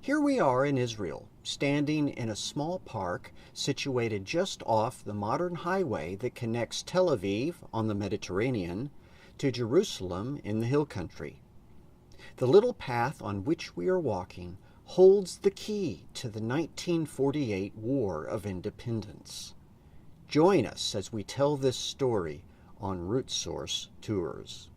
Here we are in Israel, standing in a small park situated just off the modern highway that connects Tel Aviv on the Mediterranean to Jerusalem in the hill country. The little path on which we are walking holds the key to the 1948 War of Independence. Join us as we tell this story on Root Source Tours.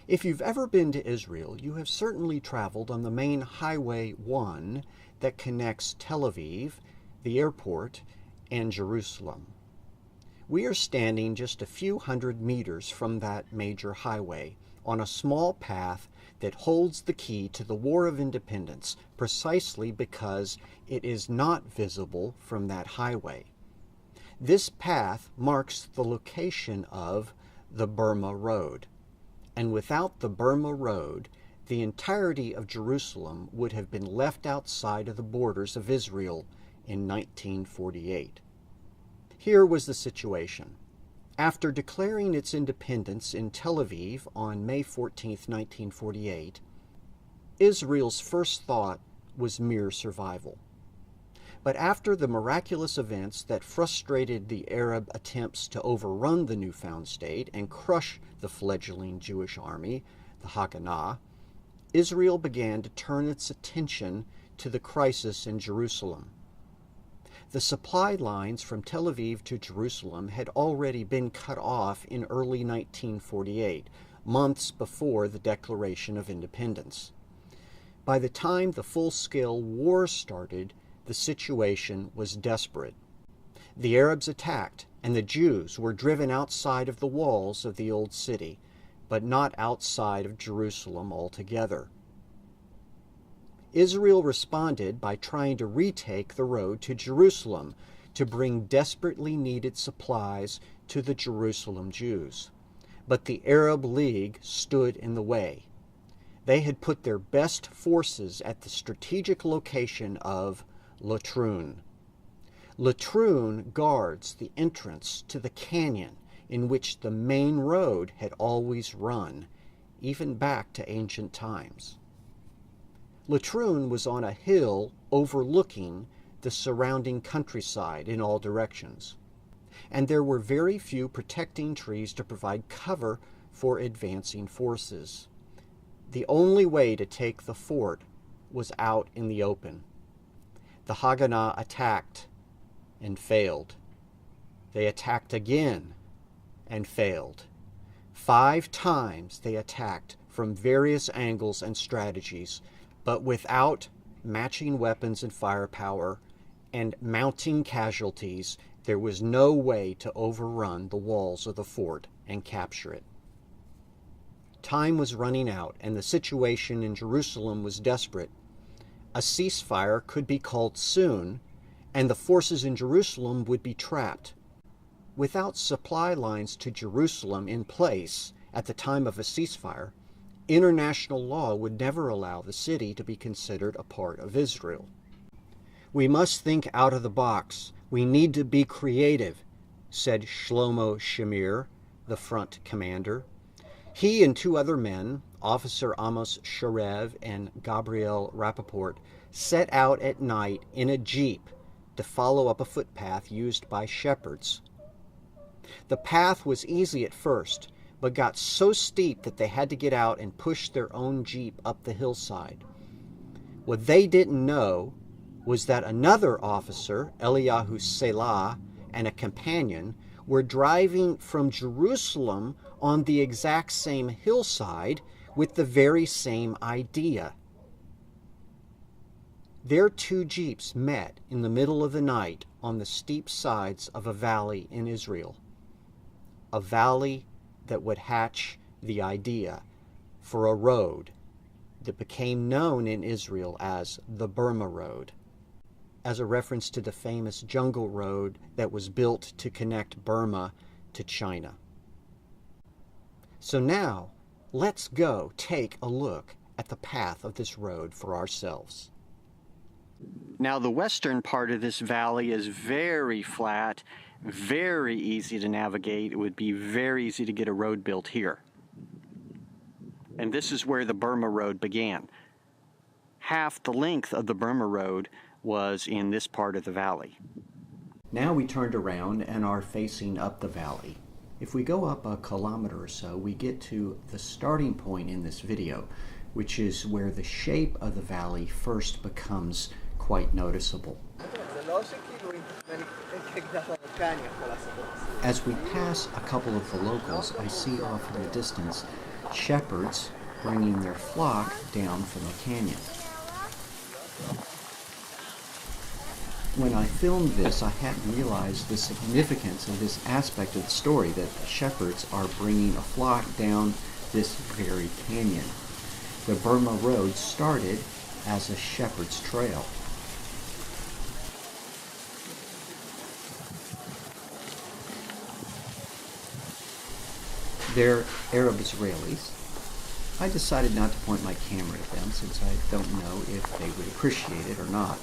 If you've ever been to Israel, you have certainly traveled on the main Highway 1 that connects Tel Aviv, the airport, and Jerusalem. We are standing just a few hundred meters from that major highway on a small path that holds the key to the War of Independence precisely because it is not visible from that highway. This path marks the location of the Burma Road. And without the Burma Road, the entirety of Jerusalem would have been left outside of the borders of Israel in 1948. Here was the situation. After declaring its independence in Tel Aviv on May 14, 1948, Israel's first thought was mere survival. But after the miraculous events that frustrated the Arab attempts to overrun the newfound state and crush the fledgling Jewish army, the Haganah, Israel began to turn its attention to the crisis in Jerusalem. The supply lines from Tel Aviv to Jerusalem had already been cut off in early 1948, months before the Declaration of Independence. By the time the full-scale war started, the situation was desperate. The Arabs attacked, and the Jews were driven outside of the walls of the old city, but not outside of Jerusalem altogether. Israel responded by trying to retake the road to Jerusalem to bring desperately needed supplies to the Jerusalem Jews. But the Arab League stood in the way. They had put their best forces at the strategic location of Latrun. Latrun guards the entrance to the canyon in which the main road had always run, even back to ancient times. Latrun was on a hill overlooking the surrounding countryside in all directions, and there were very few protecting trees to provide cover for advancing forces. The only way to take the fort was out in the open. The Haganah attacked and failed. They attacked again and failed. 5 times they attacked from various angles and strategies, but without matching weapons and firepower and mounting casualties, there was no way to overrun the walls of the fort and capture it. Time was running out, and the situation in Jerusalem was desperate. A ceasefire could be called soon, and the forces in Jerusalem would be trapped. Without supply lines to Jerusalem in place at the time of a ceasefire, international law would never allow the city to be considered a part of Israel. "We must think out of the box. We need to be creative," said Shlomo Shamir, the front commander. He and 2 other men, Officer Amos Sharev and Gabriel Rappaport, set out at night in a jeep to follow up a footpath used by shepherds. The path was easy at first, but got so steep that they had to get out and push their own jeep up the hillside. What they didn't know was that another officer, Eliyahu Selah, and a companion were driving from Jerusalem on the exact same hillside with the very same idea. Their 2 jeeps met in the middle of the night on the steep sides of a valley in Israel, a valley that would hatch the idea for a road that became known in Israel as the Burma Road, as a reference to the famous jungle road that was built to connect Burma to China. So now, Let's go take a look at the path of this road for ourselves. Now, the western part of this valley is very flat, very easy to navigate. It would be very easy to get a road built here. And this is where the Burma Road began. Half the length of the Burma Road was in this part of the valley. Now we turned around and are facing up the valley. If we go up a kilometer or so, we get to the starting point in this video, which is where the shape of the valley first becomes quite noticeable. As we pass a couple of the locals, I see off in the distance shepherds bringing their flock down from the canyon. When I filmed this, I hadn't realized the significance of this aspect of the story, that the shepherds are bringing a flock down this very canyon. The Burma Road started as a shepherd's trail. They're Arab Israelis. I decided not to point my camera at them since I don't know if they would appreciate it or not.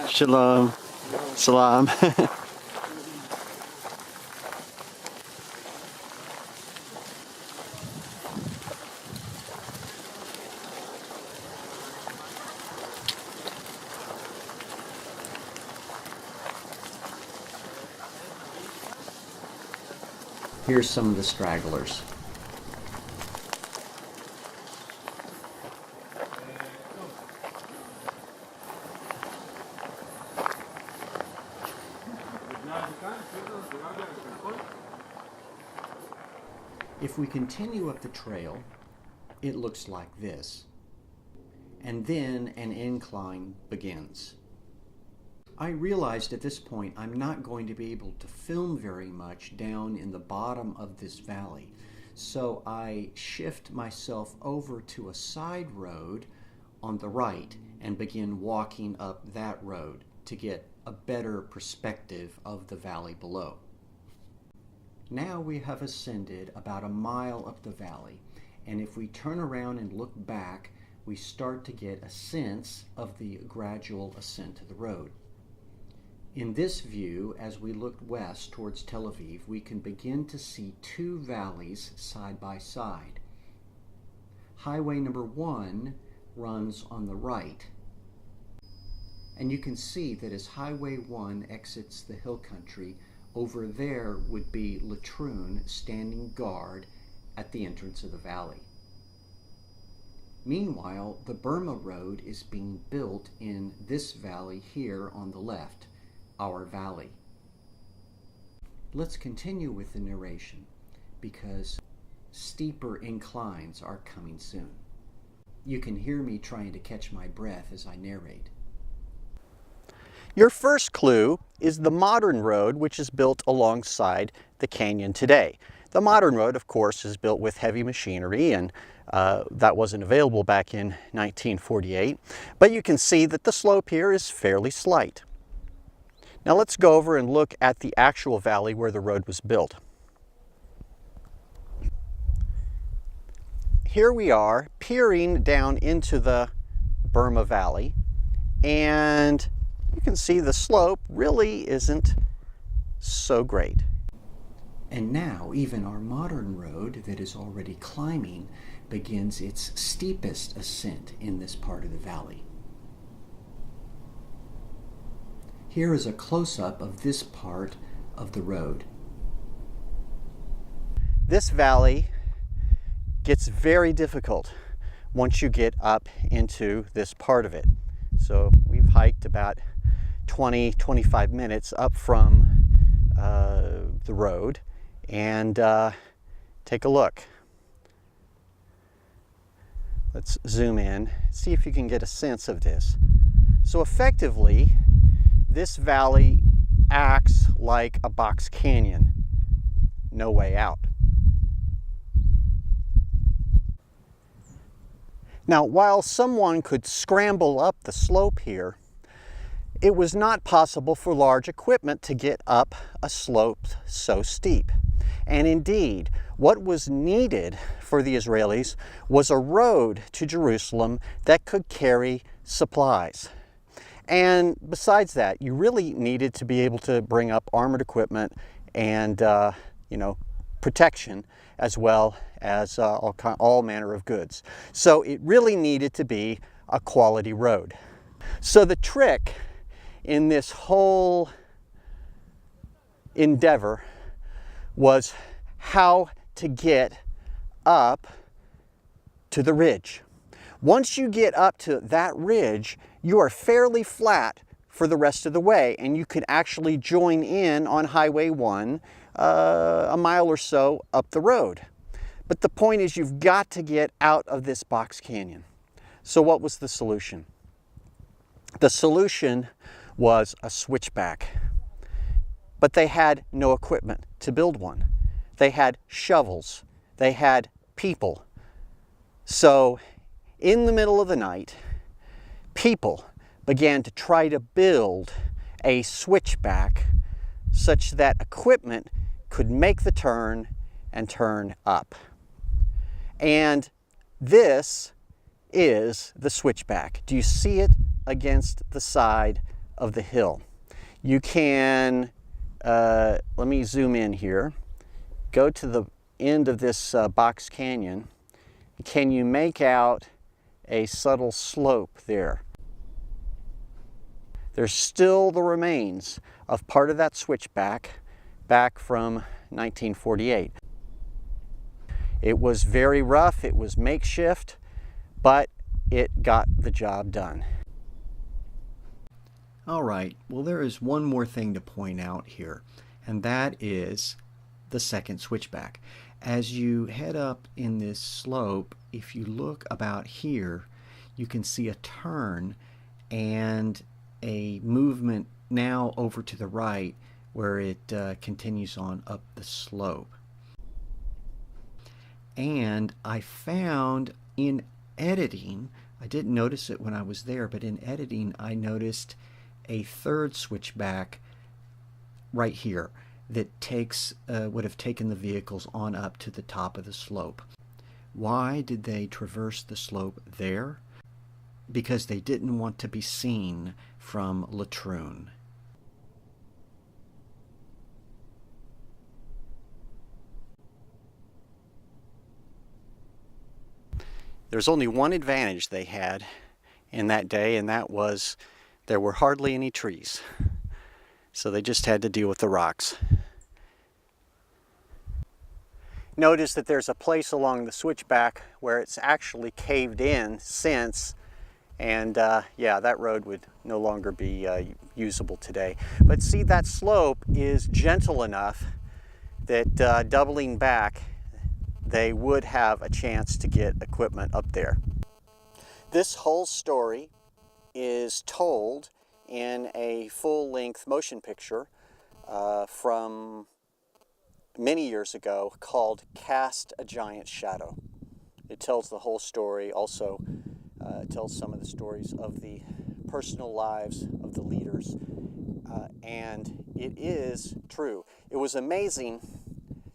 Shalom. Salam. Here's some of the stragglers. If we continue up the trail, it looks like this. And then an incline begins. I realized at this point I'm not going to be able to film very much down in the bottom of this valley. So I shift myself over to a side road on the right and begin walking up that road to get a better perspective of the valley below. Now we have ascended about a mile up the valley, and if we turn around and look back, we start to get a sense of the gradual ascent of the road. In this view, as we look west towards Tel Aviv, we can begin to see two valleys side by side. Highway number 1 runs on the right, and you can see that as Highway 1 exits the hill country, over there would be Latrun standing guard at the entrance of the valley. Meanwhile, the Burma Road is being built in this valley here on the left, our valley. Let's continue with the narration because steeper inclines are coming soon. You can hear me trying to catch my breath as I narrate. Your first clue is the modern road, which is built alongside the canyon today. The modern road, of course, is built with heavy machinery, and that wasn't available back in 1948. But you can see that the slope here is fairly slight. Now let's go over and look at the actual valley where the road was built. Here we are peering down into the Burma Valley, and you can see the slope really isn't so great. And now even our modern road that is already climbing begins its steepest ascent in this part of the valley. Here is a close-up of this part of the road. This valley gets very difficult once you get up into this part of it. So we've hiked about 20-25 minutes up from the road, and take a look. Let's zoom in, see if you can get a sense of this. So effectively, this valley acts like a box canyon. No way out. Now, while someone could scramble up the slope here, It was not possible for large equipment to get up a slope so steep. And indeed, what was needed for the Israelis was a road to Jerusalem that could carry supplies. And besides that, you really needed to be able to bring up armored equipment and, protection, as well as all manner of goods. So it really needed to be a quality road. So the trick in this whole endeavor was how to get up to the ridge. Once you get up to that ridge, you are fairly flat for the rest of the way, and you can actually join in on Highway 1 a mile or so up the road. But the point is, you've got to get out of this box canyon. So what was the solution? The solution was a switchback. But they had no equipment to build one. They had shovels. They had people. So in the middle of the night, people began to try to build a switchback such that equipment could make the turn and turn up. And this is the switchback. Do you see it against the side of the hill? You can, let me zoom in here, go to the end of this box canyon. Can you make out a subtle slope there? There's still the remains of part of that switchback back from 1948. It was very rough, it was makeshift, but it got the job done. All right, well, there is one more thing to point out here, and that is the second switchback. As you head up in this slope, if you look about here, you can see a turn and a movement now over to the right where it continues on up the slope. And I found in editing, I didn't notice it when I was there, but in editing I noticed a third switchback right here that would have taken the vehicles on up to the top of the slope. Why did they traverse the slope there? Because they didn't want to be seen from Latrun. There's only one advantage they had in that day, and that was there were hardly any trees. So they just had to deal with the rocks. Notice that there's a place along the switchback where it's actually caved in since, and yeah, that road would no longer be usable today. But see, that slope is gentle enough that doubling back, they would have a chance to get equipment up there. This whole story is told in a full-length motion picture from many years ago called Cast a Giant Shadow. It tells the whole story. Also tells some of the stories of the personal lives of the leaders, and it is true. It was amazing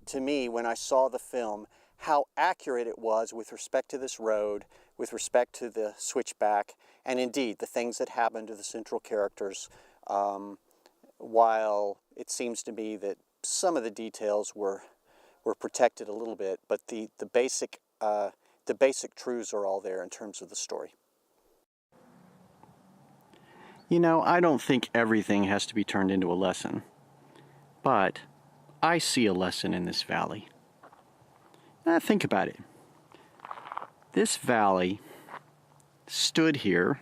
to me when I saw the film how accurate it was with respect to this road, with respect to the switchback, and indeed the things that happened to the central characters, while it seems to me that some of the details were protected a little bit, but the basic truths are all there in terms of the story. You know, I don't think everything has to be turned into a lesson, but I see a lesson in this valley. Now think about it. This valley stood here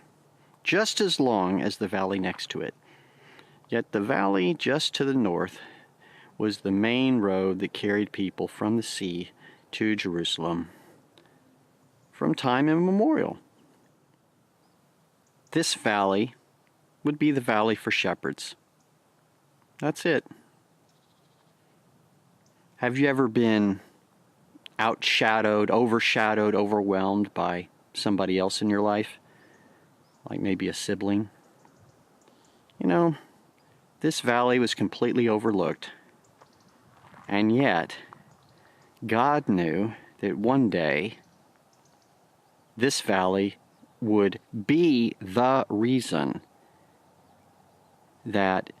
just as long as the valley next to it. Yet the valley just to the north was the main road that carried people from the sea to Jerusalem from time immemorial. This valley would be the valley for shepherds. That's it. Have you ever been outshadowed, overshadowed, overwhelmed by somebody else in your life? Like maybe a sibling? You know, this valley was completely overlooked, and yet God knew that one day this valley would be the reason that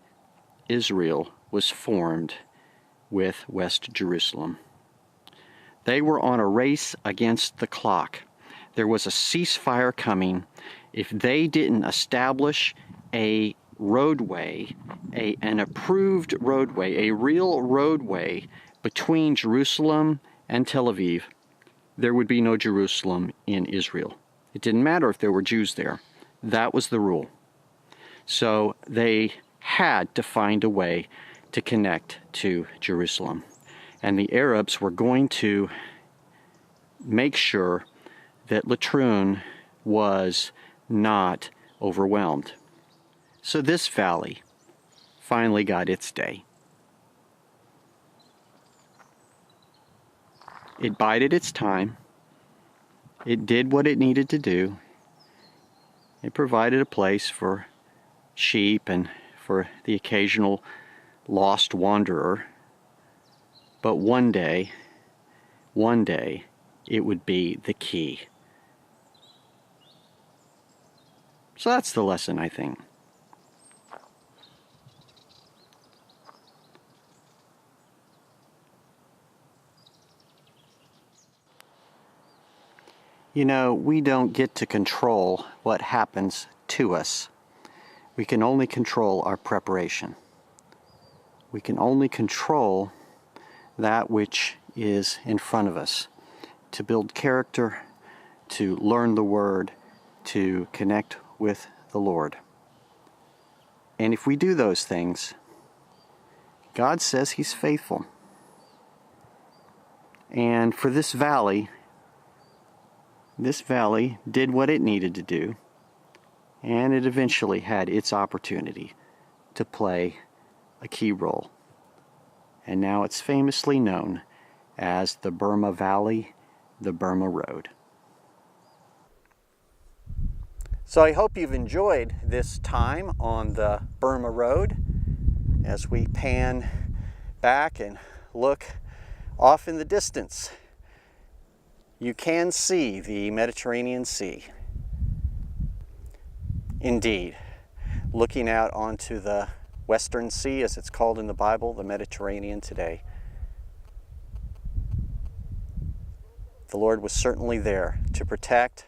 Israel was formed with West Jerusalem. They were on a race against the clock. There was a ceasefire coming. If they didn't establish a roadway, an approved roadway, a real roadway between Jerusalem and Tel Aviv, there would be no Jerusalem in Israel. It didn't matter if there were Jews there. That was the rule. So they had to find a way to connect to Jerusalem. And the Arabs were going to make sure that Latrun was not overwhelmed. So this valley finally got its day. It bided its time. It did what it needed to do. It provided a place for sheep and for the occasional lost wanderer. But one day, it would be the key. So that's the lesson, I think. You know, we don't get to control what happens to us. We can only control our preparation. We can only control that which is in front of us, to build character, to learn the Word, to connect with the Lord. And if we do those things, God says He's faithful. And for this valley did what it needed to do, and it eventually had its opportunity to play a key role. And now it's famously known as the Burma Valley, the Burma Road. So I hope you've enjoyed this time on the Burma Road as we pan back and look off in the distance. You can see the Mediterranean Sea. Indeed, looking out onto the Western Sea, as it's called in the Bible, the Mediterranean today. The Lord was certainly there to protect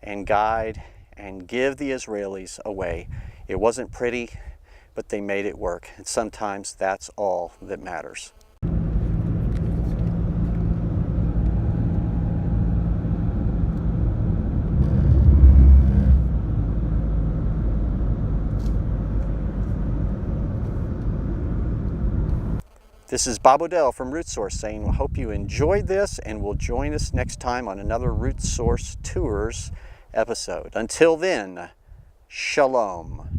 and guide and give the Israelis a way. It wasn't pretty, but they made it work. And sometimes that's all that matters. This is Bob Odell from Root Source saying, I hope you enjoyed this and will join us next time on another Root Source Tours episode. Until then, Shalom.